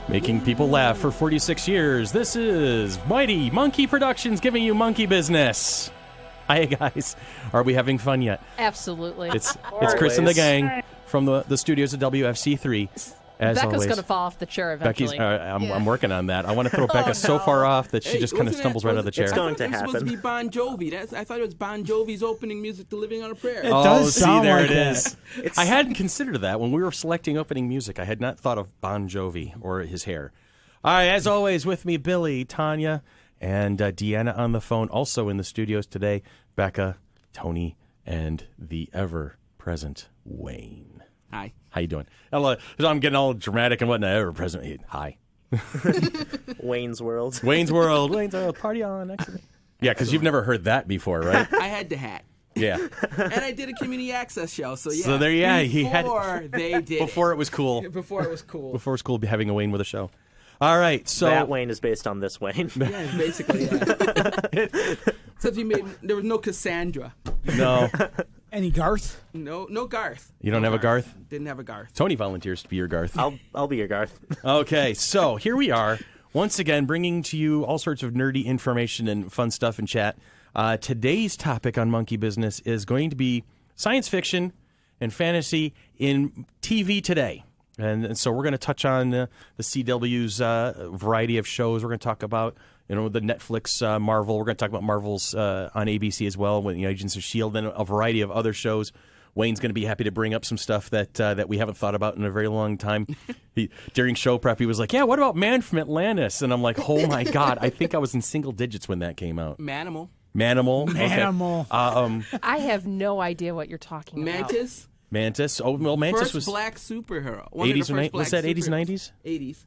Making people laugh for 46 years, this is Mighty Monkey Productions giving you Monkey Business. Hi, guys. Are we having fun yet? Absolutely. It's Chris and the gang from the studios of WFC3. As Becca's always, going to fall off the chair eventually. I'm working on that. I want to throw Becca so far off that she just kind of stumbles right out of the chair. It's going to happen. It's supposed to be Bon Jovi. I thought it was Bon Jovi's opening music to Living on a Prayer. It does sound there like it that. is. I hadn't considered that. When we were selecting opening music, I had not thought of Bon Jovi or his hair. All right, as always, with me, Billy, Tanya, and Deanna on the phone. Also in the studios today, Becca, Tony, and the ever-present Wayne. Hi. How you doing? Hello. I'm getting all dramatic and whatnot. Ever-present. Hi. Wayne's World. Wayne's World. Wayne's World. Party on. Excellent. Yeah, because you've never heard that before, right? I had the hat. Yeah. And I did a community access show, so yeah. So there, yeah, he had before they did before it was cool. Before it was cool. Before it was cool having a Wayne with a show. All right, so That Wayne is based on this Wayne. Yeah, basically. Yeah. Except there was no Cassandra. no, Any Garth? No Garth. you don't have a Garth. Didn't have a Garth. Tony volunteers to be your Garth. I'll be your Garth. Okay, so here we are once again, bringing to you all sorts of nerdy information and fun stuff and chat. Today's topic on Monkey Business is going to be science fiction and fantasy in TV today. And so we're going to touch on the CW's variety of shows. We're going to talk about the Netflix Marvel. We're going to talk about Marvel's on ABC as well, with Agents of S.H.I.E.L.D. and a variety of other shows. Wayne's going to be happy to bring up some stuff that we haven't thought about in a very long time. During show prep, he was like, yeah, what about Man from Atlantis? And I'm like, oh, my God. I think I was in single digits when that came out. Manimal. Manimal. Okay. I have no idea what you're talking about. Mantis. Oh, well, Mantis first was black superhero. 80s or 90s? Was that 80s and 90s? 80s.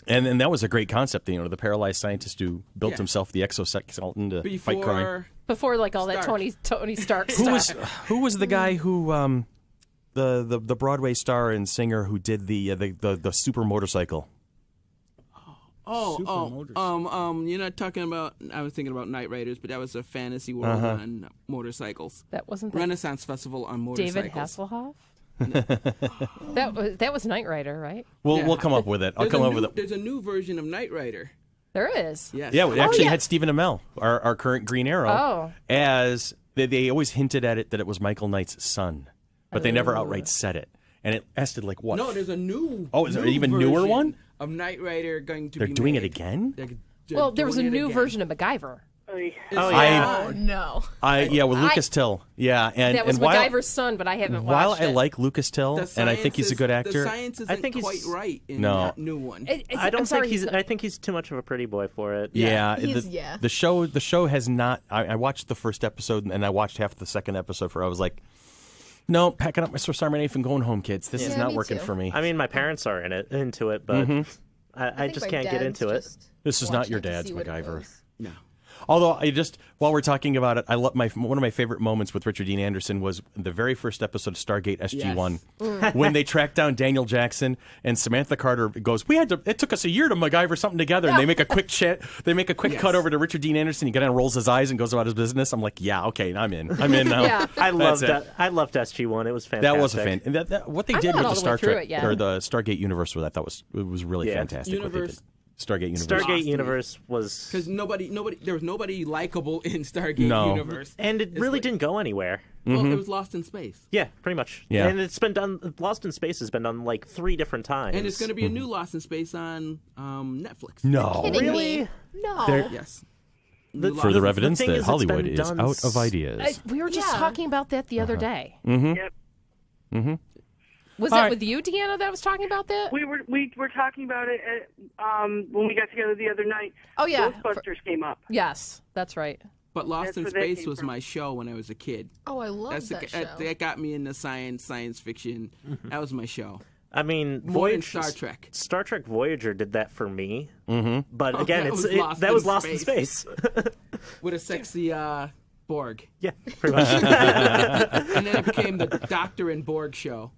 And that was a great concept, the paralyzed scientist who built himself the exoskeleton to fight crime. Before all that Tony Stark Who stuff. was the guy who the Broadway star and singer who did the super motorcycle? You're not talking about. I was thinking about Knight Riders, but that was a fantasy world on motorcycles. That wasn't Renaissance Festival on motorcycles. David Hasselhoff. That was Knight Rider, right? We'll come up with it. I'll come up with it. There's a new version of Knight Rider. There is. Yes. Yeah, we actually had Stephen Amell, our current Green Arrow, as they always hinted at it that it was Michael Knight's son, but they never outright said it. And it lasted like what? No, there's a new. Oh, is there an even newer one? Of Knight Rider going to They're be doing made. it again? Well, there was a new version of MacGyver. Oh no! With Lucas Till. Yeah, and that was and MacGyver's son, but I haven't watched While it. I like Lucas Till, and I think he's a good actor, the science isn't I think he's quite right in that new one. I think he's too much of a pretty boy for it. The show has not. I watched the first episode and I watched half the second episode. I was like, no, packing up my Swiss Army knife and going home, kids. This is not working for me. I mean, my parents are into it, but I just can't get into it. This is not your dad's MacGyver. No. Although while we're talking about it, I love one of my favorite moments with Richard Dean Anderson was the very first episode of Stargate SG-1 when they tracked down Daniel Jackson and Samantha Carter goes, it took us a year to MacGyver something together, and they make a quick cut over to Richard Dean Anderson. He kind of rolls his eyes and goes about his business. I'm like, yeah, okay, I'm in now. Yeah. I loved SG-1 it was fantastic. That was a fan. And what they did with the Star Trek or the Stargate universe I thought was really fantastic. What they did. Stargate Universe was because there was nobody likable in Stargate Universe, and it really didn't go anywhere. Well, it was Lost in Space. Yeah, pretty much. Yeah, and it's been done. Lost in Space has been done like 3 different times, and it's going to be a new Lost in Space on Netflix. No, really? No. Yes. Further evidence that Hollywood is out of ideas. We were just talking about that the other day. Mm-hmm. Yep. Mm-hmm. Was that with you, Deanna, that was talking about that? We were talking about it when we got together the other night. Oh, yeah. Ghostbusters came up. Yes, that's right. But Lost in Space was my show when I was a kid. Oh, I love that show. That got me into science fiction. Mm-hmm. That was my show. I mean, Star Trek. Star Trek Voyager did that for me. Mm-hmm. But again, that was Lost in Space. With a sexy Borg. Yeah, pretty much. And then it became the Doctor and Borg show.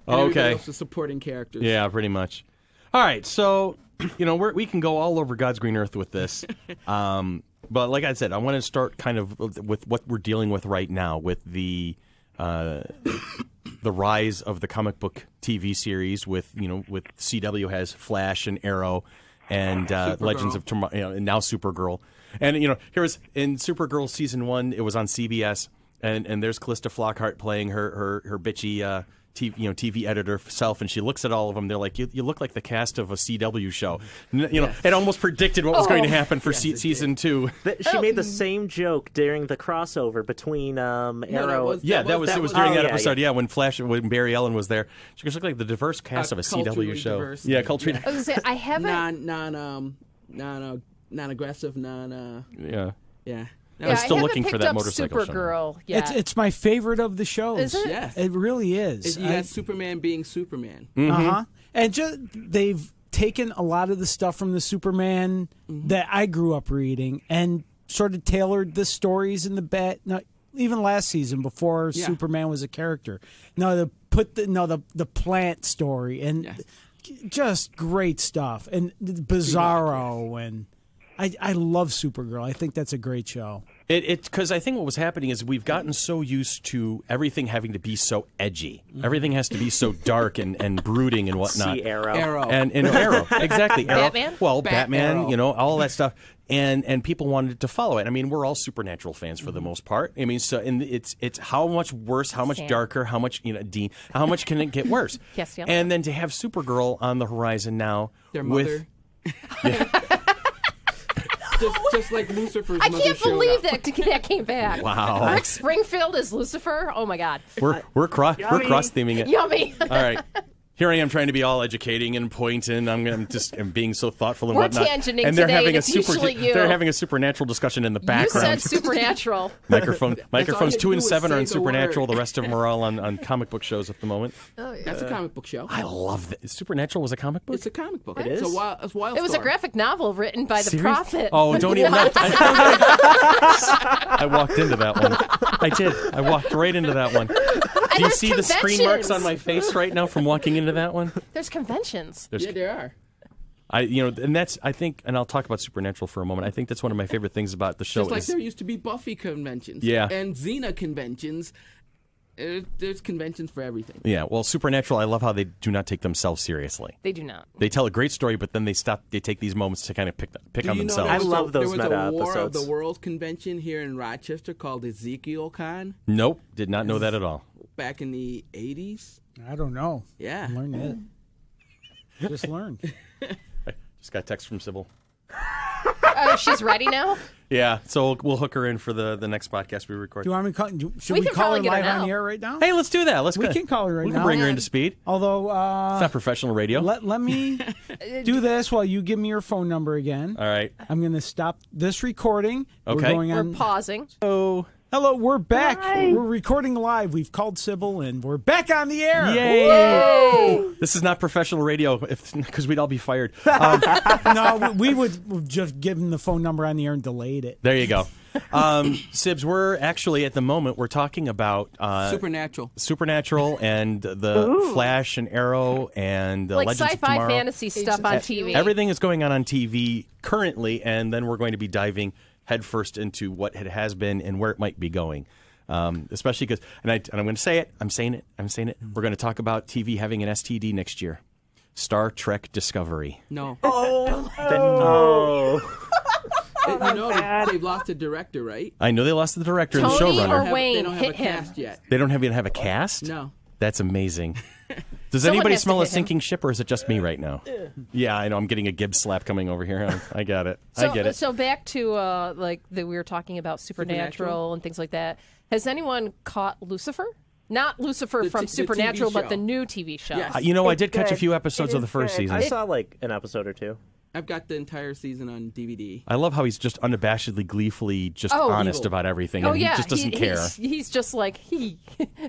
Okay. The supporting characters. Yeah, pretty much. All right, so we can go all over God's green earth with this, but like I said, I want to start kind of with what we're dealing with right now with the the rise of the comic book TV series with CW has Flash and Arrow and Legends of Tomorrow, and now Supergirl. And here was in Supergirl season 1, it was on CBS, and there's Calista Flockhart playing her bitchy TV editor self, and she looks at all of them. They're like, you look like the cast of a CW show. It almost predicted what was going to happen for season 2. She made the same joke during the crossover between Arrow. It was during that episode. Yeah, when Barry Allen was there, she goes, look like the diverse cast of a CW show. Diverse. Yeah, culturally. I was gonna say I haven't non-aggressive, Yeah. Yeah. I'm still I looking for that haven't picked up motorcycle show. Supergirl yet. It's my favorite of the shows. Is it? Yes. It really is. You got Superman being Superman. And they've taken a lot of the stuff from the Superman that I grew up reading and sort of tailored the stories in even last season before Superman was a character. No, they put the plant story and just great stuff, and Bizarro, and I love Supergirl. I think that's a great show. Because I think what was happening is we've gotten so used to everything having to be so edgy. Everything has to be so dark and brooding and whatnot. See Arrow. And Arrow. Exactly. Arrow. Batman? Well, Batman, Arrow. all that stuff. And people wanted to follow it. I mean, we're all Supernatural fans for the most part. I mean, so it's how much worse, how much darker, how much, Dean, how much can it get worse? Yes, yeah. And then to have Supergirl on the horizon now. Their mother. Just like Lucifer's I mother can't showed believe up. that came back. Wow. Rick Springfield is Lucifer. Oh my God. We're cross theming it. Yummy. All right. Here I am trying to be all educating and pointing. I'm being so thoughtful and We're whatnot. tangenting and they're today, having and it's usually you. They're having a supernatural discussion in the You background. said supernatural. Microphones you 2 and do is 7 are say in the Supernatural. word. The rest of them are all on comic book shows at the moment. That's a comic book show. I love that. Supernatural was a comic book? It's a comic book. It It's is? a wild It was a story. graphic novel written by the Serious? prophet. Oh, don't even. I walked into that one. I did. I walked right into that one. Do you there's see the screen marks conventions. on my face right now from walking into that one? There's conventions. Yeah, there are. And that's, I think, and I'll talk about Supernatural for a moment. I think that's one of my favorite things about the show. Just like is, there used to be Buffy conventions. Yeah. And Xena conventions. There's conventions for everything. yeah, well, Supernatural, I love how they do not take themselves seriously. They do not. They tell a great story, but then they take these moments to kind of pick on themselves. I love those there was meta a War of episodes. the Worlds convention here in Rochester called Ezekiel Con Nope, did not know that at all. back in the 80s. I don't know. Yeah. Learn it. Just learned. Just got a text from Sybil. She's ready now? Yeah, so we'll hook her in for the next podcast we record. Do you want me to call? Should We we can call her probably get her live on now. the air right now? Hey, let's do that. We can call her right we can now. bring her into speed. Although, It's not professional radio. let me do this while you give me your phone number again. All right. I'm going to stop this recording. Okay. We're going on. We're pausing. Oh, Hello, we're back. Hi. We're recording live. We've called Sybil, and we're back on the air. yay! This is not professional radio because we'd all be fired. No, we would just give them the phone number on the air and delayed it. There you go. Sibs, we're actually, at the moment, we're talking about Supernatural and the Flash and Arrow and Like Legends of sci-fi Tomorrow. fantasy stuff on TV. Everything is going on TV currently, and then we're going to be diving headfirst into what it has been and where it might be going. Especially because, and I'm going to say it, I'm saying it, we're going to talk about TV having an STD next year. Star Trek Discovery. No. Oh. They've lost a director, right? I know they lost the director and the Tony showrunner. or Wayne They don't have hit a him. cast yet. They don't even have a cast? No. That's amazing. Does Someone anybody has to smell a hit him. sinking ship, or is it just me right now? Yeah, I know. I'm getting a Gibbs slap coming over here. I got it. So, I get it. So back to we were talking about Supernatural and things like that. Has anyone caught Lucifer? Not Lucifer from the Supernatural, TV but show. the new TV show. Yes. I did catch a good. few episodes It of the is first good. season. I saw like an episode or two. I've got the entire season on DVD. I love how he's just unabashedly, gleefully, just Oh, honest evil. about everything, Oh and yeah, he just doesn't care. He's just like he.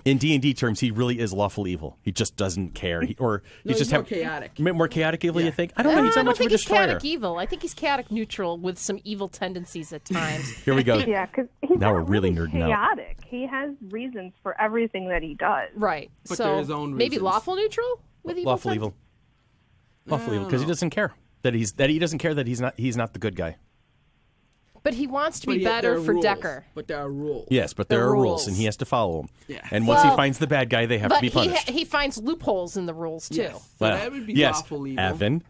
In D&D terms, he really is lawful evil. He just doesn't care. He's He's just more chaotic. More chaotic evil, you Yeah. think? I don't know. He's I not don't much of a think he's destroyer. chaotic evil. I think he's chaotic neutral with some evil tendencies at times. Here we go. Yeah, because he's Now not we're really nerding out. chaotic. He has reasons for everything that he does. Right. But so there are his own maybe reasons. lawful neutral with evil. Lawful evil. Lawful evil, because he doesn't care that he doesn't care that he's not the good guy. But he wants to be But yet there better are for rules. Decker. But there are rules. Yes, but there The are rules, rules. and he has to follow them. Yeah. And once he Well, finds the bad guy, they have to But be punished. he finds loopholes in the rules too. Yes. So Well, that would be yes, lawful evil. Evan.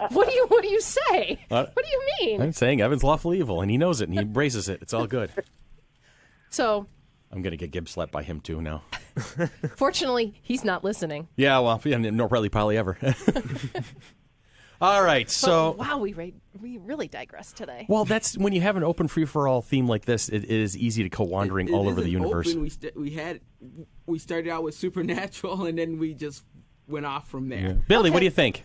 What do you say? What? What do you mean? I'm saying Evan's lawful evil, and he knows it, and he embraces it. It's all good. So, I'm going to get Gibbs slapped by him, too, now. fortunately, he's not listening. Yeah, well, yeah, no, probably ever. All right, so... Wow, we really digress today. Well, that's when you have an open free-for-all theme like this, it is easy to go wandering all over the isn't universe. Open. We started out with Supernatural, and then we just went off from there. Yeah. Billy, what do you think?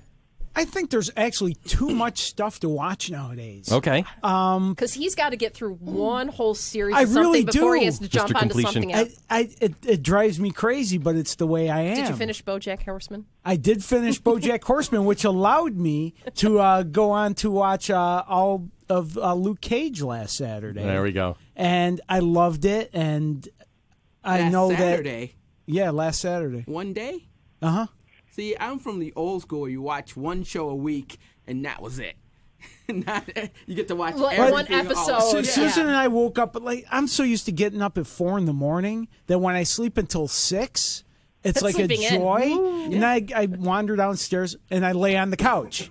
I think there's actually too much stuff to watch nowadays. Okay. Because he's got to get through one whole series I of something really before he do. has to jump Mr. onto Completion. something else. It drives me crazy, but it's the way I am. Did you finish BoJack Horseman? I did finish BoJack Horseman, which allowed me to go on to watch all of Luke Cage last Saturday. There we go. And I loved it, and I Last know Saturday, last Saturday. one day. Uh-huh. See, I'm from the old school. You watch one show a week, and that was it. Not, you get to watch One everything episode. all- So yeah. Susan and I woke up, I'm so used to getting up at 4 a.m. that when I sleep until 6, it's That's like a sleeping in. joy. And I wander downstairs and I lay on the couch.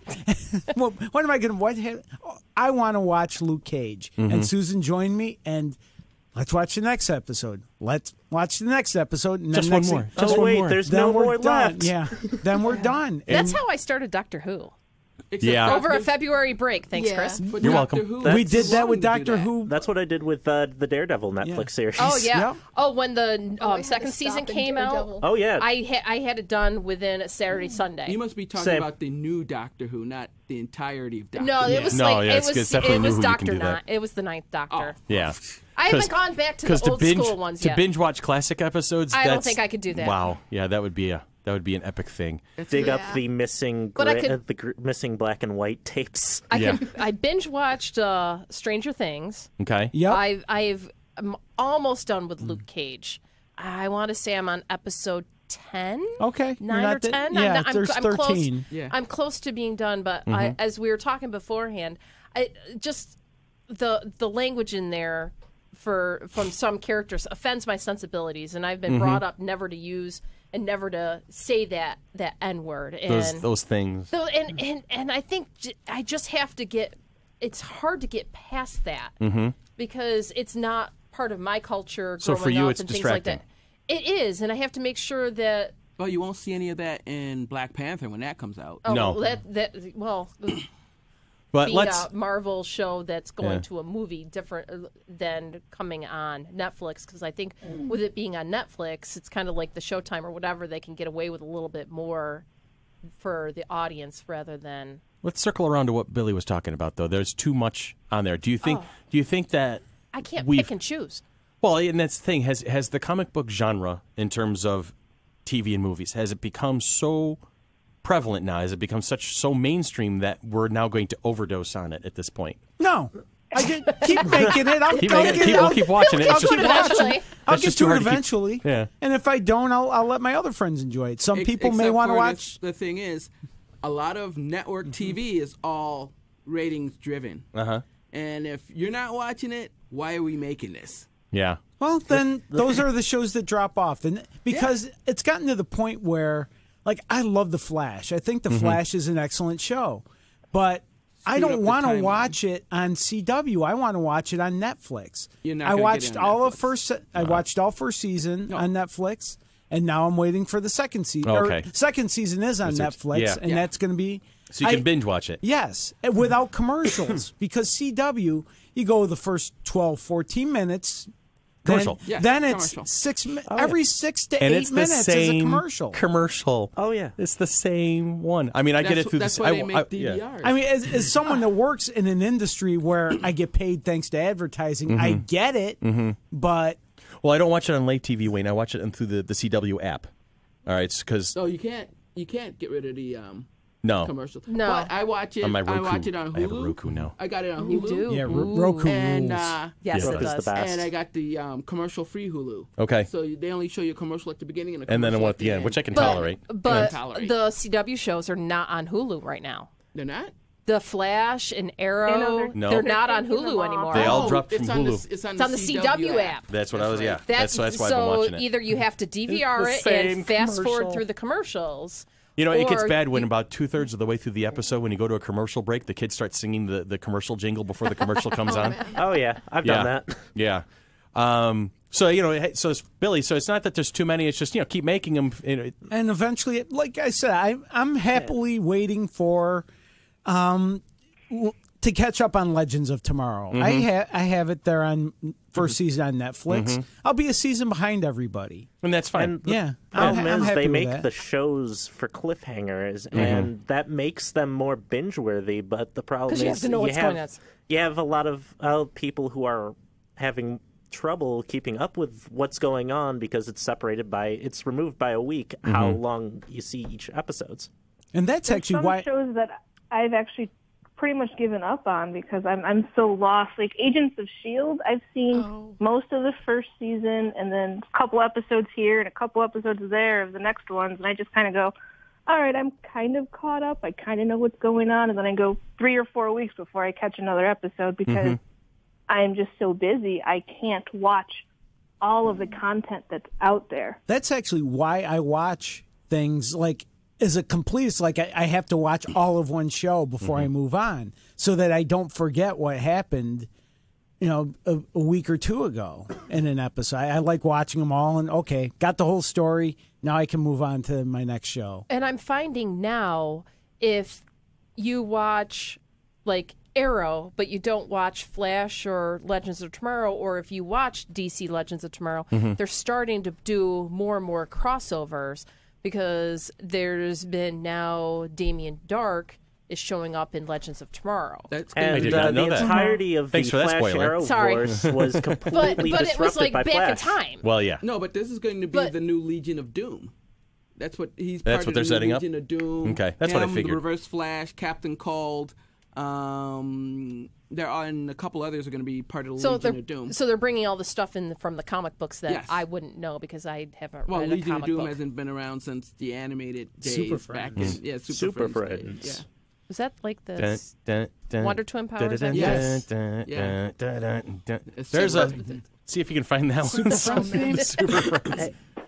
Well, what am I going to? I want to watch Luke Cage, and Susan joined me, and let's watch the next episode. Let's watch the next episode. And Just then one next more. thing- Just Oh, one wait, more. there's then no we're more done. left. Yeah, then we're done. That's And how I started Doctor Who. Except Yeah. Over a February break. Thanks, Yeah. Chris. but You're Doctor welcome. Who we took did too that long with to do Doctor that. Who. That's what I did with the Daredevil Netflix series. Oh yeah. Yep. Oh, when the I had second to season stop in came Daredevil. out, Oh, yeah. I had it done within a Saturday Sunday. You must be talking Same. about the new Doctor Who, not the entirety of Doctor No, Who. it was No, like yeah, it it's was definitely it new was who you can Doctor do that. Not. It was the Ninth Doctor. Yeah. I haven't gone back to the old school ones yet. binge watch classic episodes, I don't that's- think I could do that. Wow. Yeah, that would be an epic thing. Dig up Yeah. the missing But I could- missing black and white tapes. I binge watched Stranger Things. Okay. Yep. I'm almost done with Luke Cage. I want to say I'm on episode 10. Okay. 9 You're or not that- 10. yeah, I'm there's close. 13. Yeah. I'm close to being done, but Mm-hmm. as we were talking beforehand, I just the language in there from some characters offends my sensibilities, and I've been Mm-hmm. brought up never to use and never to say that N word. And Those things. so, and I think I just have to get. It's hard to get past that because it's not part of my culture. So growing for you, up it's and things like distracting. that. It is, and I have to make sure that. Well, you won't see any of that in Black Panther when that comes out. Oh, No. well, But being let's a Marvel show that's going Yeah. to a movie different than coming on Netflix, because I think with it being on Netflix, it's kind of like the Showtime or whatever. They can get away with a little bit more for the audience rather than. let's circle around to what Billy was talking about, though. There's too much on there. Do you think that I can't We've- pick and choose. Well, and that's the thing. Has the comic book genre, in terms of TV and movies, has it become so prevalent now? Has it become so mainstream that we're now going to overdose on it at this point? No. I get, keep making it. We'll keep watching it. It's I'll just, do it eventually. I'll It's get just too to it hard to keep- eventually. Yeah. And if I don't, I'll let my other friends enjoy it. Some people may Except want to for watch. The thing is, a lot of network TV is all ratings driven. Uh-huh. And if you're not watching it, why are we making this? Yeah. Well, then those are the shows that drop off, and because it's gotten to the point where, like, I love The Flash. I think The Flash is an excellent show, but I Screwed up don't the want to timeline. watch it on CW. I want to watch it on Netflix. You're not I gonna watched get it on all of Netflix. first. I watched all first season on Netflix, and now I'm waiting for the second season. Okay. Second season is on That's Netflix, yeah. and Yeah. that's going to be. So you can binge watch it. Yes, without commercials, because CW, you go the first 12, 14 minutes. Commercial. Yes, Then it's commercial. every 6 to And 8 it's the minutes same is a commercial. commercial. Oh, yeah. It's the same one. I mean, I get it through That's the why they make yeah. DVRs. I mean, as someone that works in an industry where I get paid thanks to advertising, I get it, but Well, I don't watch it on Late TV, Wayne. I watch it through the CW app. All right, because So you can't get rid of the no, commercial. No. But I watch it. on my I Roku. watch it on Hulu. I have a Roku now. I got it on Hulu. You do? yeah, Ooh. Roku And rules. Yes, Yes, it it Roku's does. the best. and I got the commercial-free Hulu. Okay. So they only show you a commercial at the beginning and a And then commercial one at the end, which I can But, tolerate. but Tolerate. the CW shows are not on Hulu right now. They're not. The Flash and Arrow, they're- No. they're not on taking them Hulu off. anymore. They all dropped it's from on Hulu. it's on It's on the CW app. That's what I was. right. Yeah, that's why I've been so watching it. either you have to DVR It's it the same and fast forward commercial. through the commercials. You know, it gets or bad when you- about 2/3 of the way through the episode, when you go to a commercial break, the kids start singing the commercial jingle before the commercial comes on. Oh yeah, I've done that. Yeah. So so it's Billy. So it's not that there's too many. It's just keep making them. And eventually, like I said, I'm happily waiting for to catch up on Legends of Tomorrow. Mm-hmm. I have it there on first season on Netflix. I'll be a season behind everybody. And that's fine. And the Yeah, problem I'm is happy they with make that. the shows for cliffhangers, and that makes them more binge-worthy. But the problem 'Cause is you have to know what's going on. you have a lot of people who are having trouble keeping up with what's going on because it's removed by a week how long you see each episodes. And that's actually Some why. shows that I've actually pretty much given up on because I'm so lost. Like Agents of S.H.I.E.L.D., I've seen most of the first season and then a couple episodes here and a couple episodes there of the next ones, and I just kind of go, all right, I'm kind of caught up. I kind of know what's going on, and then I go 3 or 4 weeks before I catch another episode because I am just so busy. I can't watch all of the content that's out there. That's actually why I watch things like as a completist. Like I have to watch all of one show before I move on, so that I don't forget what happened. A week or two ago in an episode. I like watching them all, and okay, got the whole story. Now I can move on to my next show. And I'm finding now, if you watch like Arrow, but you don't watch Flash or Legends of Tomorrow, or if you watch DC Legends of Tomorrow, they're starting to do more and more crossovers because there's been now Damien Dark is showing up in Legends of Tomorrow. That's And I did not know the that. entirety of Thanks the for that Flash spoiler. Arrow Sorry. Force was But completely it disrupted was like by back in Flash. time. Well, yeah. No, but this is going to be But- the new Legion of Doom. That's what he's. That's part what of they're the setting new up? Legion of Doom. Okay, that's what I Him, figured. The Reverse Flash, Captain Cold. There are, and a couple others are going to be part of the So Legion of Doom. they're bringing all the stuff in from the comic books that Yes. I wouldn't know because I haven't Well, read a Legion of comic Doom book. hasn't been around since the animated days. Super back Friends. in, yeah, Super Super Friends. Friends. days, Was that like the Dun, dun, dun, Wonder Twin dun, powers? dun, Yes. dun, Yeah. dun, dun, dun. It's There's Super- see if you can find that one. Super Friends.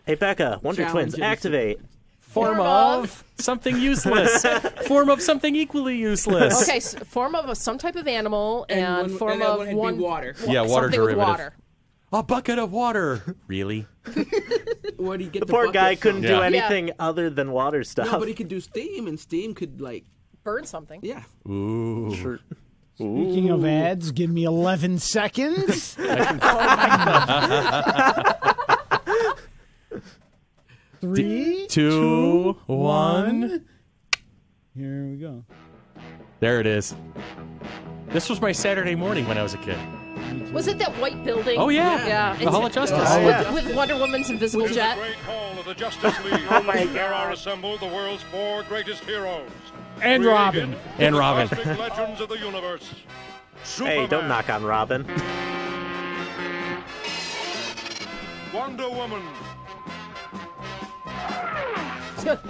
Hey, Becca, Wonder Twins, Challenges. activate. Form Form of something useless. Form of something equally useless. Okay, form of some type of animal and, one- form and that of one had to be one water. Yeah, water something with derivative. water. A bucket of water. Really? Where do you get The the poor bucket guy from? couldn't do Yeah. anything other than water stuff. No, but he could do steam, and steam could Burn something. yeah. Ooh. Sure. Speaking of ads, give me 11 seconds. Three, 2, 1. Here we go. There it is. This was my Saturday morning when I was a kid. Was it that white building? Oh, yeah. Yeah. The Hall of Justice. Oh, yeah. With Wonder Woman's invisible This is the jet. great hall of the Justice League. Oh, my There are God. assembled the world's 4 greatest heroes. And Created Robin. And the Robin. cosmic legends of the universe. Hey, don't Superman, knock on Robin. Wonder Woman,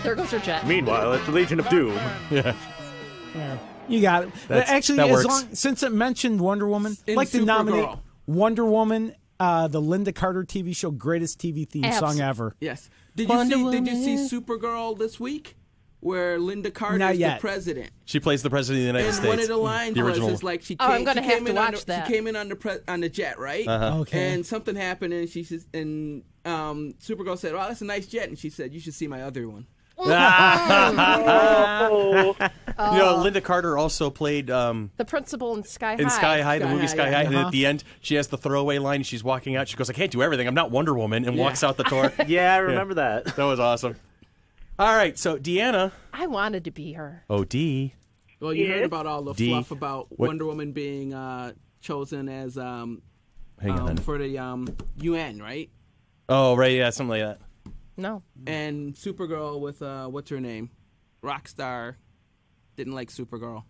There goes her jet. Meanwhile, at the Legion of Doom. Yeah. You got it. Actually, that as works. since it mentioned Wonder Woman, I'd In like to nominate Supergirl. Wonder Woman, the Linda Carter TV show, greatest TV theme song ever. Yes. Did Wonder you see Woman. Supergirl this week, where Linda Carter Not is yet. the president? She plays the President of the United And States. one of the lines the original. was is like she Oh, came, I'm gonna she have came to in on watch the, that. She came in on the jet, right? Okay. And something happened, and she says, and Supergirl said, "Oh, that's a nice jet," and she said, "You should see my other one." Linda Carter also played The principal in Sky High. in Sky High, the Sky movie High, Sky yeah. High, and at the end, she has the throwaway line. She's walking out. She goes, "I can't do everything. I'm not Wonder Woman," and walks out the door. Yeah, I remember that. That was awesome. All right, so Deanna, I wanted to be her. OD. Well, you heard about all the D. fluff about What- Wonder Woman being chosen as Hang on. for the UN, right? Oh, right, yeah, something like that. No. And Supergirl with what's her name, Rockstar, didn't like Supergirl.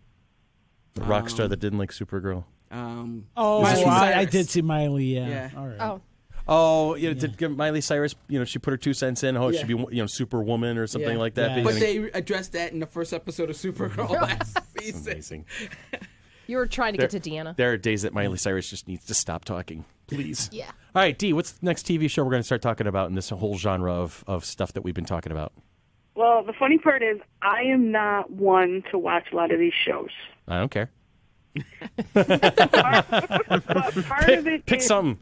The rock star that didn't like Supergirl. Oh, Miley I Cyrus. did see Miley. Yeah. Yeah. All right. Oh. Oh, did Miley Cyrus, she put her 2 cents in. Oh, it should be, Superwoman or something like that. Yeah. But they addressed that in the first episode of Supergirl last season. Amazing. You were trying to get to Deanna. There are days that Miley Cyrus just needs to stop talking. Please. Yeah. All right, Dee, what's the next TV show we're going to start talking about in this whole genre of stuff that we've been talking about? Well, the funny part is I am not one to watch a lot of these shows. I don't care. But part of it Pick is something.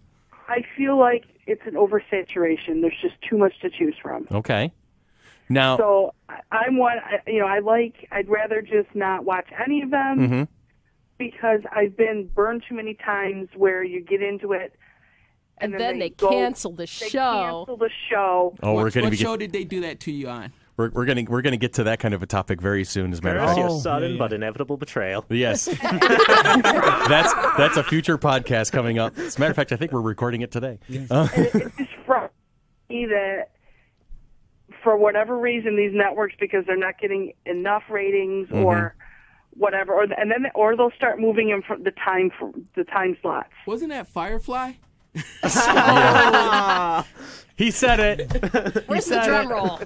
I feel like it's an oversaturation. There's just too much to choose from. Okay. Now, So I'm one, I'd rather just not watch any of them because I've been burned too many times where you get into it And then they go- cancel the They show. cancel the show. we're What going to show did they do that to you on? we're going to get to that kind of a topic very soon. As a matter of fact. Courtesy of sudden but inevitable betrayal. Yes. That's a future podcast coming up. As a matter of fact, I think we're recording it today. It's just from me that for whatever reason these networks, because they're not getting enough ratings or whatever, or they'll start moving them from the time slots. Wasn't that Firefly? He said it. Where's the drum roll?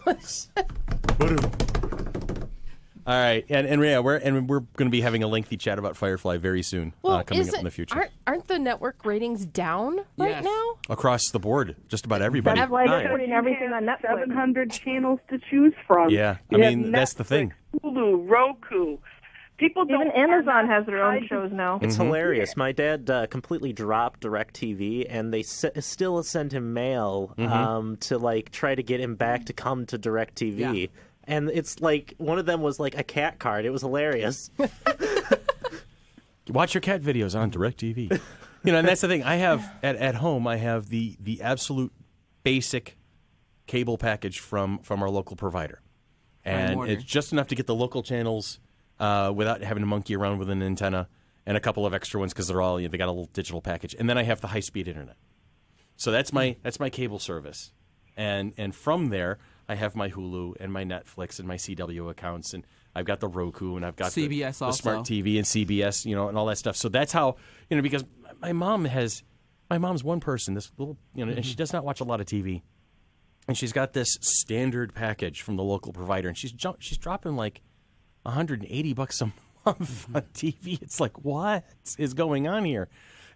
All right, and we're going to be having a lengthy chat about Firefly very soon, coming up in the future. Aren't the network ratings down right Yes. now? Across the board, just about everybody. That's why they're Because putting you everything have on Netflix. 700 channels to choose from. Yeah, I You have mean, that's the Netflix, thing. Hulu, Roku. People Even don't. Amazon has their own shows now. It's hilarious. My dad completely dropped DirecTV, and they still send him mail to try to get him back to come to DirecTV. Yeah. And it's like one of them was like a cat card. It was hilarious. Watch your cat videos on DirecTV. And that's the thing. I have at home. I have the absolute basic cable package from our local provider, and Warner. it's just enough to get the local channels without having to monkey around with an antenna and a couple of extra ones because they're all they got a little digital package. And then I have the high speed internet. So that's my cable service, and from there I have my Hulu and my Netflix and my CW accounts, and I've got the Roku, and I've got CBS the also. smart TV and CBS, and all that stuff. So that's how, because my mom's one person, this little, and she does not watch a lot of TV, and she's got this standard package from the local provider, and she's dropping like $180 a month on TV. It's like, what is going on here?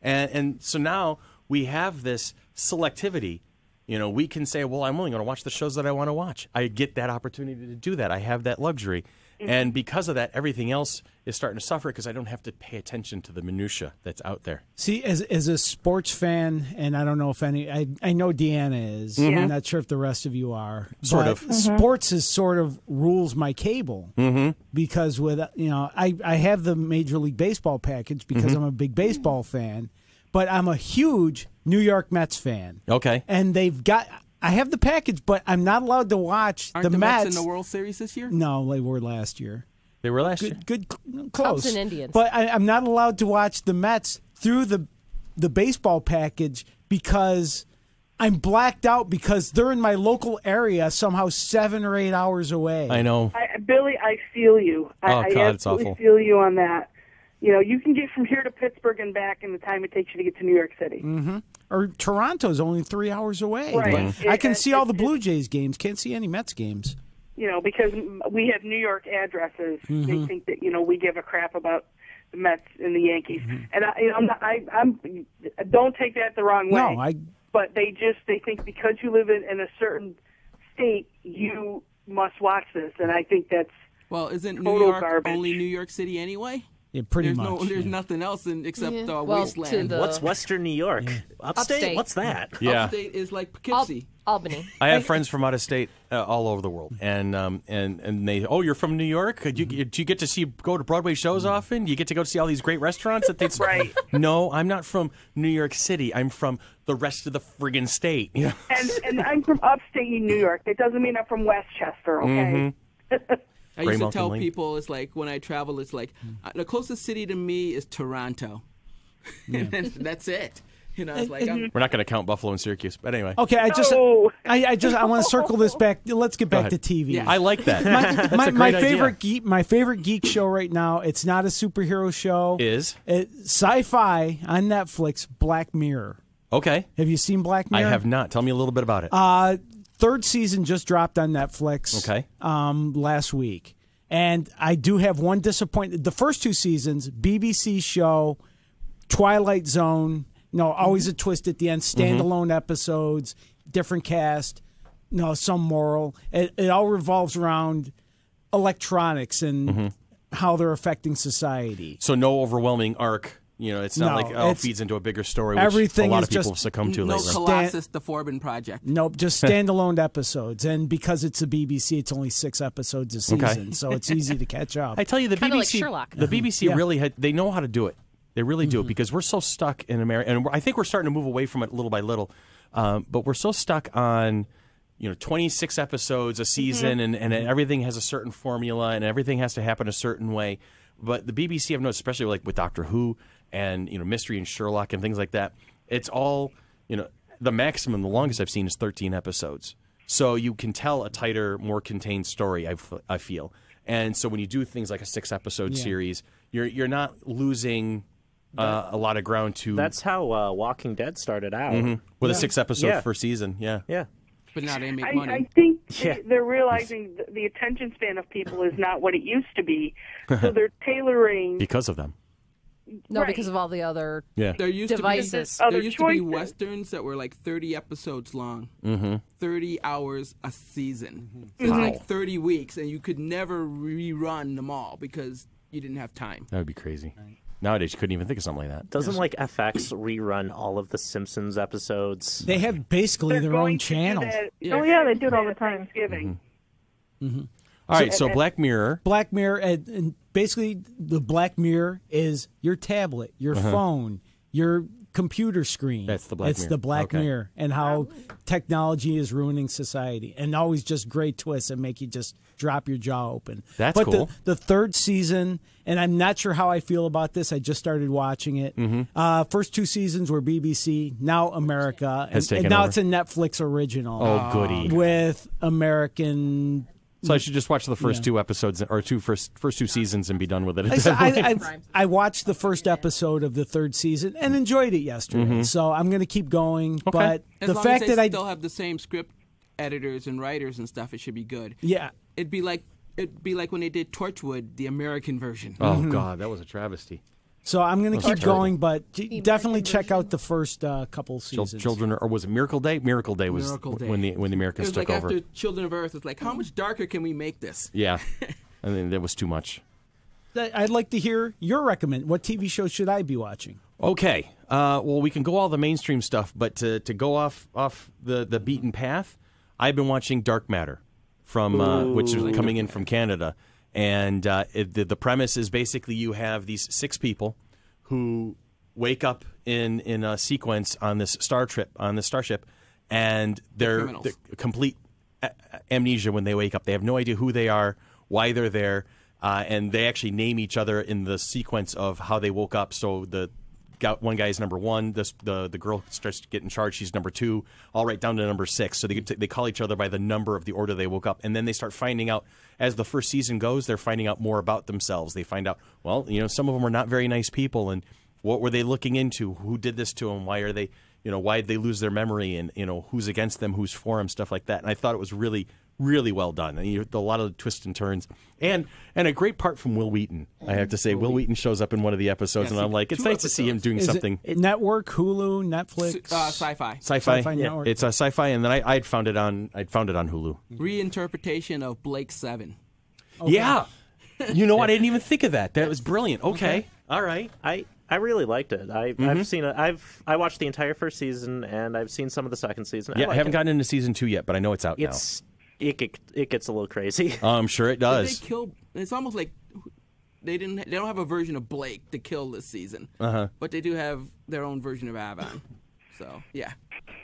And so now we have this selectivity. We can say, well, I'm only going to watch the shows that I want to watch. I get that opportunity to do that. I have that luxury. And because of that, everything else is starting to suffer because I don't have to pay attention to the minutia that's out there. See, as a sports fan, and I don't know if I know Deanna is. I'm not sure if the rest of you are. Sort but of. Sports is sort of rules my cable because with I have the Major League Baseball package because I'm a big baseball fan, but I'm a huge New York Mets fan. Okay. And I have the package, but I'm not allowed to watch Aren't the Mets Mets in the World Series this year? No, they were last year. They were last year. Good, close. Cubs and Indians. But I'm not allowed to watch the Mets through the baseball package because I'm blacked out because they're in my local area somehow 7 or 8 hours away. I know. Billy, I feel you. I God, it's absolutely awful. feel you on that. You can get from here to Pittsburgh and back in the time it takes you to get to New York City. Or Toronto's only 3 hours away. Right. But I can see all the Blue Jays games. Can't see any Mets games. Because we have New York addresses. They think that we give a crap about the Mets and the Yankees, and I'm don't take that the wrong way. No, but they think because you live in a certain state, you must watch this, and I think that's Isn't New total York garbage. only New York City anyway? Yeah, pretty much. There's nothing else except Well, wasteland. What's Western New York? Upstate. What's that? Yeah. Upstate is like Poughkeepsie. Albany. I have friends from out of state all over the world, and they, you're from New York? Do you get to go to Broadway shows often? Do you get to go see all these great restaurants that they? Right. No, I'm not from New York City. I'm from the rest of the friggin' state. and I'm from upstate New York. That doesn't mean I'm from Westchester. Okay. I used to Mountain tell Lane. people, it's like when I travel, it's like the closest city to me is Toronto. And that's it. It's like We're not going to count Buffalo and Syracuse, but anyway. Okay, I want to circle this back. Let's get back to ahead. TV. Yeah. I like that. That's my a great favorite geek show right now. It's not a superhero show. idea. Is Sci-fi on Netflix. Black Mirror. Okay. Have you seen Black I Mirror? have not. Tell me a little bit about it. Third season just dropped on Netflix. Okay. Last week, and I do have one disappointment. The first 2 seasons, BBC show, Twilight Zone. Always a twist at the end. Standalone episodes, different cast. Some moral. It all revolves around electronics and how they're affecting society. So no overwhelming arc. It's not it feeds into a bigger story, which everything a lot is of people just- have succumbed to No lately. Colossus, the Forbin Project. Nope, just standalone episodes. And because it's a BBC, it's only 6 episodes a season, so it's easy to catch up. I tell you, the Kinda BBC, like Sherlock. the BBC Yeah. really they know how to do it. They really do because we're so stuck in America, and I think we're starting to move away from it little by little. But we're so stuck on 26 episodes a season, and everything has a certain formula, and everything has to happen a certain way. But the BBC, I've noticed, especially like with Doctor Who and Mystery and Sherlock and things like that, it's all the maximum, the longest I've seen is 13 episodes. So you can tell a tighter, more contained story. I feel, and so when you do things like a 6-episode series, you're not losing a lot of ground to. That's how Walking Dead started out. With a 6-episode Yeah. first season, yeah. Yeah. But now they make I money. think Yeah. they're realizing the attention span of people is not what it used to be, so they're tailoring. Because of them. No, Right. because of all the other Yeah. There used devices. to be Other there used to be choices. westerns that were like 30 episodes long, 30 hours a season. So it's Wow. like 30 weeks, and you could never rerun them all because you didn't have time. That would be crazy. Nowadays, you couldn't even think of something like that. Doesn't FX rerun all of the Simpsons episodes? They have basically They're their going own to do channel. that- Oh, yeah, they do it all the time. Thanksgiving. All right, so Black Mirror. Black Mirror, and basically the Black Mirror is your tablet, your phone, your computer screen. That's the Black It's Mirror. the Black Okay. Mirror, and how technology is ruining society, and always just great twists that make you just drop your jaw open. That's but cool. The third season, and I'm not sure how I feel about this. I just started watching it. First 2 seasons were BBC, now America, Has and taken now over. it's a Netflix original. Oh, goody. With American. So I should just watch the first 2 episodes or first 2 seasons and be done with it. I watched the first episode of the 3rd season and enjoyed it yesterday. So I'm going to keep going. But As the long fact as they that I still have the same script editors and writers and stuff, it should be good. yeah. It'd be like when they did Torchwood, the American version. Oh, God, that was a travesty. So I'm going to keep terrible. going, but definitely check out the first couple seasons. Children, or was it Miracle Day? Miracle Day was Miracle Day. when the It Americans was took like over. after Children of Earth, it's like, how much darker can we make this? Yeah, and then that was too much. I'd like to hear your recommend. What TV show should I be watching? Okay, well, we can go all the mainstream stuff, but to go off the beaten path, I've been watching Dark Matter from which is coming in from Canada, and the premise is basically you have these 6 people who wake up in a sequence on this starship, and they're criminals. complete amnesia when they wake up. They have no idea who they are, why they're there, and they actually name each other in the sequence of how they woke up. So one guy is number 1. The girl starts to get in charge. She's number 2, all right down to number 6. So they call each other by the number of the order they woke up, and then they start finding out as the first season goes. They're finding out more about themselves. They find out, well, some of them are not very nice people, and what were they looking into? Who did this to them? Why are they, why did they lose their memory? And who's against them? Who's for them? Stuff like that. And I thought it was really, really well done. And a lot of twists and turns, and a great part from Will Wheaton. I have to say, Will Wheaton shows up in one of the episodes, and I'm like, it's 2 nice to see him episodes. doing Is something. it Network, Hulu, Netflix? Sci-fi. Sci-fi. Network. It's a sci-fi, and then I'd found it on Hulu. Reinterpretation of Blake 7. Yeah, you know, I didn't even think of that. That was brilliant. Okay. All right. I really liked it. I've seen it. I watched the entire first season, and I've seen some of the second season. Yeah, I like haven't it. gotten into season 2 yet, but I know it's out It gets a little crazy. now. I'm sure it does. They kill. It's almost like they don't have a version of Blake to kill this season. But they do have their own version of Avon. So yeah.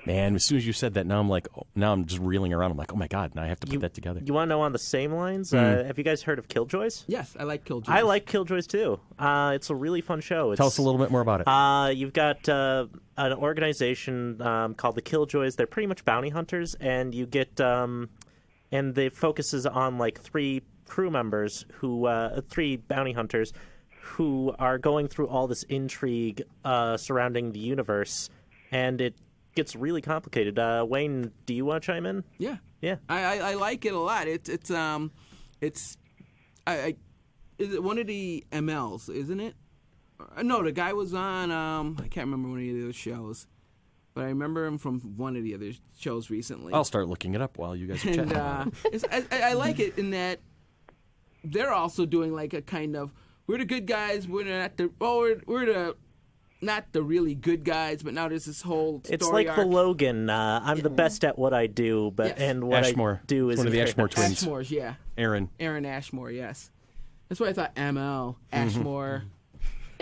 Man, as soon as you said that, now I'm just reeling around. I'm like, oh my God, now I have to put that together. You want to know on the same lines? Have you guys heard of Killjoys? Yes, I like Killjoys. I like Killjoys too. It's a really fun show. Tell us a little bit more about it. You've got an organization called the Killjoys. They're pretty much bounty hunters, and you get and it focuses on like 3 crew members who 3 bounty hunters who are going through all this intrigue surrounding the universe and it gets really complicated. Wayne, do you want to chime in? Yeah. Yeah. I like it a lot. Is it one of the MLs, isn't it? No, the guy was on, I can't remember one of the other shows, but I remember him from one of the other shows recently. I'll start looking it up while you guys are chatting. I like it in that they're also doing like a kind of, we're the good guys, we're not the really good guys, but now there's this whole story It's like arc. the Logan. I'm the best at what I do, but Yes. and what Ashmore. I do is One of the Ashmore twins. Ashmore's, yeah. Aaron. Aaron Ashmore, yes. That's why I thought ML, Ashmore. Yeah,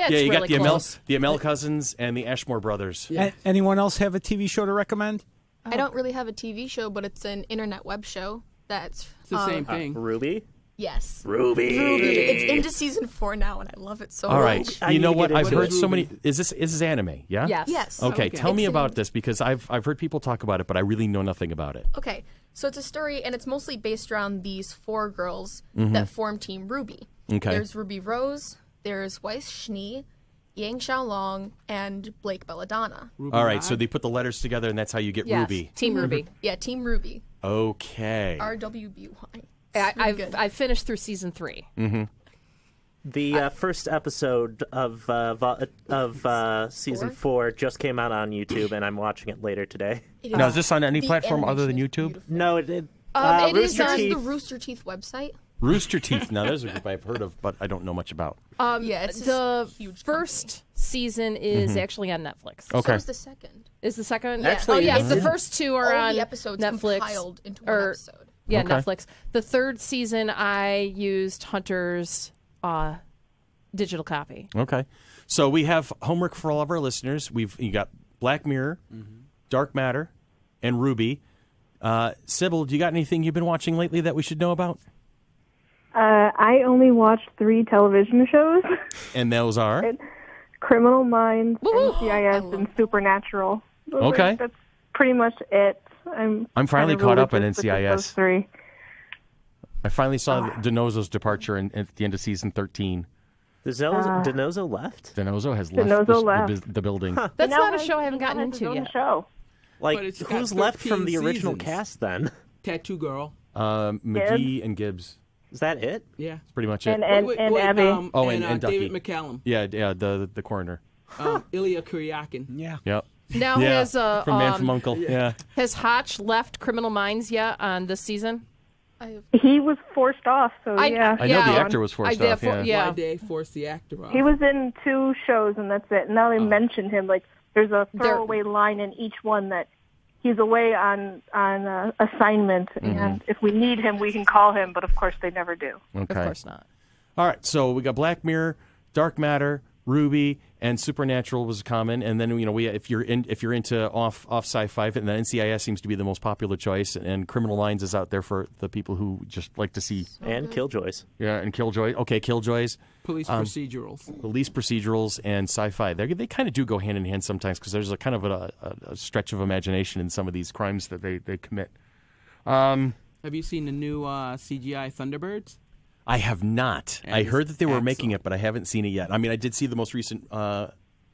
Yeah, it's you really got close. the ML cousins and the Ashmore brothers. Yeah. Anyone else have a TV show to recommend? I don't really have a TV show, but it's an internet web show that's It's the same thing. Ruby. Yes. Ruby. It's into season 4 now, and I love it so All right. much. I You need know to what? get I've into heard it. so many. Is this anime? Yeah. Yes. Yes. Okay. Tell me It's about in- this because I've heard people talk about it, but I really know nothing about it. Okay, so it's a story, and it's mostly based around these 4 girls that form Team Ruby. Okay. There's Ruby Rose, there's Weiss Schnee, Yang Xiaolong, and Blake Belladonna. Ruby All right. So Rod. they put the letters together, and that's how you get Yes. Ruby. Team Ruby. Yeah, Team Ruby. Okay. RWBY. I've finished through season 3. The first episode of season 4 just came out on YouTube, and I'm watching it later today. It Now, is this on any the platform other than animation is YouTube? beautiful. No, It is Rooster on It's Teeth. the Rooster Teeth website. Rooster Teeth. Now, there's a group I've heard of, but I don't know much about. Yeah, it's The this huge first season is actually on Netflix. company. Okay. So is the second. Is the second? Actually, oh yeah, it's the in- first 2 are All on the episodes Netflix. compiled into one or- episode. Yeah, Okay. Netflix. The third season, I used Hunter's digital copy. Okay. So we have homework for all of our listeners. You got Black Mirror, Dark Matter, and Ruby. Sybil, do you got anything you've been watching lately that we should know about? I only watched 3 television shows: And those are? Criminal Minds, Woo-hoo! NCIS, and Supernatural. Okay. That's pretty much it. I'm finally kinda caught up on religious with NCIS. Those 3. I finally saw DiNozzo's departure at the end of season 13. DiNozzo left? DiNozzo has left, DiNozzo left. the building. That's Now not a has- show I haven't he now gotten has his into own yet. Show. Like, But it's got who's left from the 13 original seasons. cast then? Tattoo Girl. McGee and Gibbs. Is that it? Yeah. That's pretty much it. And Abby. And Ducky. David McCallum. Yeah, the coroner. Ilya Kuryakin. Yeah. Yep. Now Yeah, has from Man from Uncle. Yeah. has Hotch left Criminal Minds yet on this season? He was forced off, so yeah. I know the actor was forced off. Yeah. Why they forced the actor off? He was in 2 shows, and that's it. Now they mention him. Like, there's a throwaway line in each one that he's away on assignment, and if we need him, we can call him. But of course, they never do. Okay. Of course not. All right. So we got Black Mirror, Dark Matter, Ruby, and Supernatural was common. And then if you're into off sci-fi, and the NCIS seems to be the most popular choice, and Criminal Minds is out there for the people who just like to see. And Killjoys. Yeah, and Killjoy. Okay, Killjoys. Police procedurals. Police procedurals and sci-fi. They kind of do go hand in hand sometimes because there's a kind of a stretch of imagination in some of these crimes that they commit. Have you seen the new CGI Thunderbirds? I have not. And I heard that they were excellent. making it, but I haven't seen it yet. I mean, I did see the most recent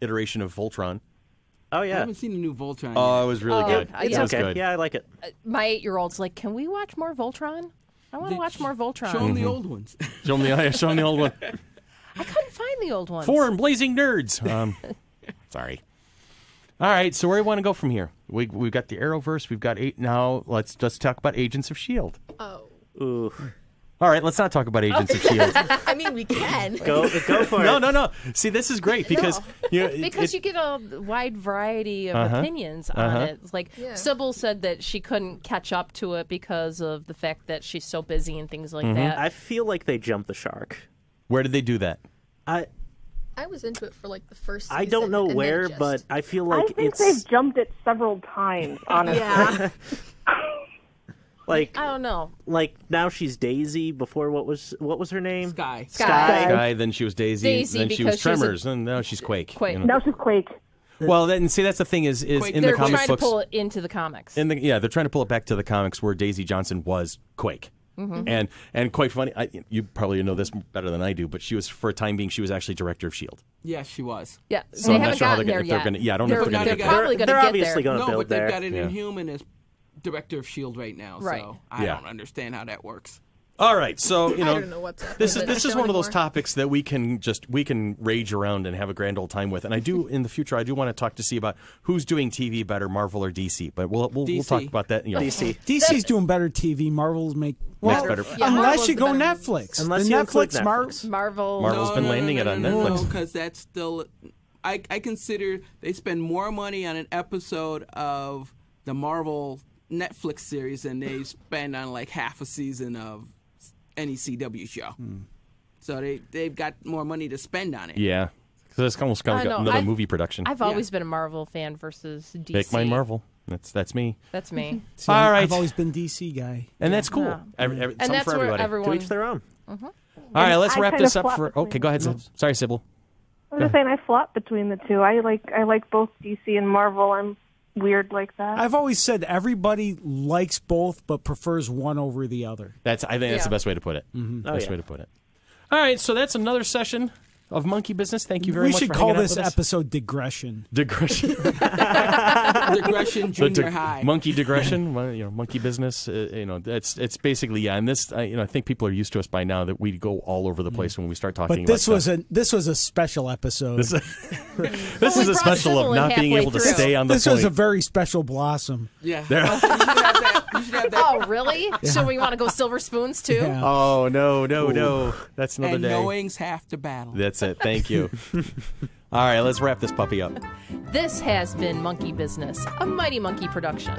iteration of Voltron. Oh, I yeah. haven't seen the new Voltron. Oh, yet. it was really good. It's It was okay. good. Yeah, I like it. My 8-year-old's like, can we watch more Voltron? I want to watch more Voltron. Show them the old ones. Show them the old one. I couldn't find the old ones. 4 and Blazing Nerds. Sorry. All right, so where do you want to go from here? We've got the Arrowverse. We've got 8 now. Let's talk about Agents of S.H.I.E.L.D. Oh. Ooh. All right, let's not talk about Agents of S.H.I.E.L.D. I mean, we can. Go for it. No. See, this is great because Because you get a wide variety of opinions on it. It's like Yeah. Sybil said that she couldn't catch up to it because of the fact that she's so busy and things like that. I feel like they jumped the shark. Where did they do that? I was into it for like the first season. I don't know and then where, it just- but I feel I like think it's they've jumped it several times, honestly. Yeah. like I don't know. like now she's Daisy. Before what was her name? Sky. Sky, then she was Daisy, then she was because she's a- Tremors, and now she's Quake. Quake. you know. Now she's Quake. Well, then see, that's the thing is Quake. in the They're comic trying to books. pull it into the comics. They're trying to pull it back to the comics where Daisy Johnson was Quake. And quite funny, you probably know this better than I do, but she was, for a time being, she was actually director of S.H.I.E.L.D. Yeah, she was. Yeah, So they I'm not haven't sure how gotten they're there gonna, if they're yet. going to. Yeah, I don't know if they're going to get there. probably going to They're get obviously there. going to No, build but they've there. got an Yeah. Inhuman as director of S.H.I.E.L.D. right now, Right. so I Yeah. don't understand how that works. All right, so I don't know what's this happening is with the one of those show topics that we can rage around and have a grand old time with. And I do in the future I do want to talk to see about who's doing TV better, Marvel or DC. But we'll DC. talk about that. DC. DC's doing better TV. Marvel's Makes well, better. Yeah, unless Marvel's you the go better Netflix. Unless the you include Netflix, Netflix. Marvel's been landing it on Netflix. No, because that's still. I consider they spend more money on an episode of the Marvel Netflix series than they spend on like half a season of any CW show. So they've got more money to spend on it. Yeah, because it's almost kind I of know. another I've- movie production. I've always been a Marvel fan versus DC. Pick my Marvel. That's me. That's me. See, All right. I've always been DC guy. And that's cool. Yeah. Something And for that's where everybody. To everyone. each their own. All right, let's I wrap kind this of up flop for. Okay, go ahead. between Sorry, Sybil. I was just saying I flop between the two. I like both DC and Marvel. I'm weird like that. I've always said everybody likes both, but prefers one over the other. I think that's the best way to put it. Best way to put it. All right, so that's another session of Monkey Business. Thank you very We much. should for call hanging out this with us. episode Digression. Digression. Digression Junior High. Monkey digression. Monkey business. It's basically And this, I think people are used to us by now that we go all over the place when we start talking. But this about was this was a special episode. This is we a brought special Sybil of in not being halfway able to through. stay on the This point. was a very special blossom. Yeah. You should have that. You should have that. Oh, really? So we want to go silver spoons too? Yeah. Oh no! That's another And day. knowing's half the battle. That's it. Thank you. All right, let's wrap this puppy up. This has been Monkey Business, a Mighty Monkey production.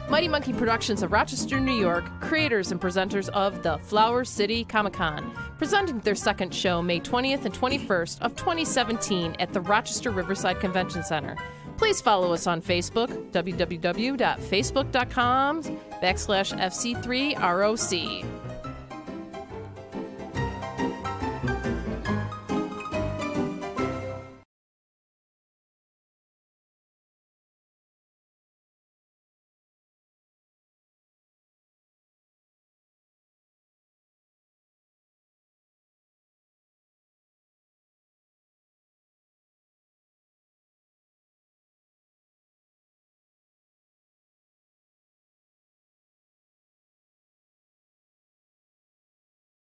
Mighty Monkey Productions of Rochester, New York, creators and presenters of the Flower City Comic-Con, presenting their second show May 20th and 21st of 2017 at the Rochester Riverside Convention Center. Please follow us on Facebook, www.facebook.com/FC3ROC.